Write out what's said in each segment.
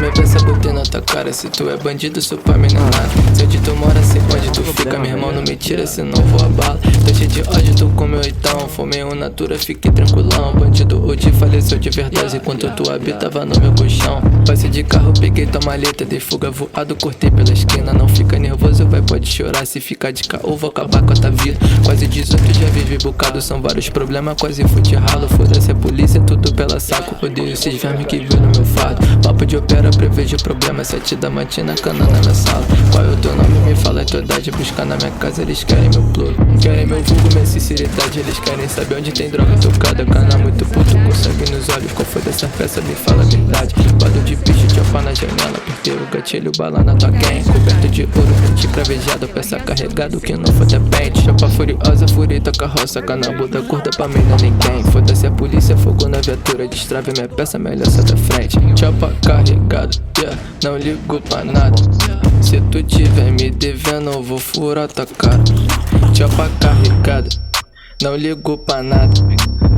minha peça, botei na tua cara. Se tu é bandido, seu pai me não é nada. Se onde tu mora, sei onde tu fica. Meu irmão, não me tira, senão vou a bala. Tô cheio de ódio, tu comeu então. Fumei um natura, fiquei tranquilão. Bandido hoje faleceu de verdade, enquanto tu habitava no meu colchão. Passei de carro, peguei tua maleta, dei fuga voado, cortei pela esquina. Não fica nervoso, vai, pode chorar. Se ficar de caô, vou acabar com a tua vida. Quase 18, já vive bocado, são vários problemas, quase fui de ralo. Foda-se a polícia, tudo pela saco. Odeio esses vermes que viu no meu fardo. Papo de opera, prevejo problema. 7 da matina, cana na minha sala. Qual é o teu nome? Me fala a tua idade. Buscar na minha casa, eles querem meu plug. Querem meu vulgo, minha sinceridade. Eles querem saber onde tem droga tocada. Cana muito puto, com sangue nos olhos. Qual foi dessa peça? Me fala a verdade. Bado de bicho, tiopa na janela. Apertei o gatilho, bala na tua gang. Coberto de ouro, frente cravejado. Peça carregado, que não for depende. Chopa furiosa, furita, carroça. Cana buda curta pra mim não é ninguém. Foda-se a polícia, fogo na viatura. Destrave minha peça, melhor sai da frente. Chopa carregado, yeah, não ligo pra nada. Se tu tiver me devendo, eu vou furar tua cara. Chopa carregada, não ligo pra nada.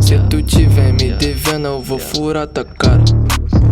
Se tu tiver me devendo, eu vou furar tua cara.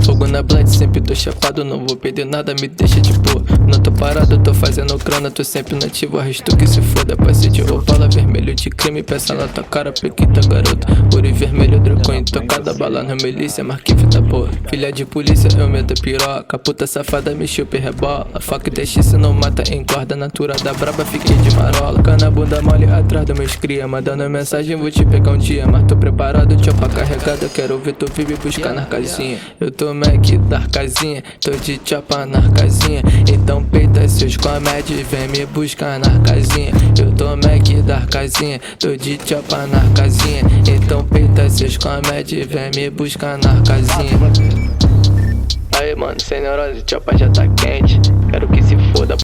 Fogo na blind, sempre tô chapado, não vou perder nada, me deixa de boa. Não tô parado, tô fazendo grana, tô sempre nativo, arresto que se foda. Passe de opala, vermelho de crime, peça na tua cara, pequita garota. Ouro e vermelho, dragão intocada, bala na milícia, marquei fita boa. Filha de polícia, eu meto piroca, puta safada, me chupa e rebola. Faca e TX não mata, engorda, natura da braba, fiquei de marola. Cana bunda mole atrás dos meus cria, mandando mensagem, vou te pegar um dia. Mas tô preparado, chopa carregada, quero ver tu vive buscar na casinha. Eu tô Mac da casinha, tô de chopa na casinha. Então peita seus comédios, vem me buscar na casinha. Eu tô Mac da casinha, tô de chopa na casinha. Então peita seus comédios, vem me buscar na casinha. Aí mano, sem neurose, chopa já tá quente. Quero que se foda.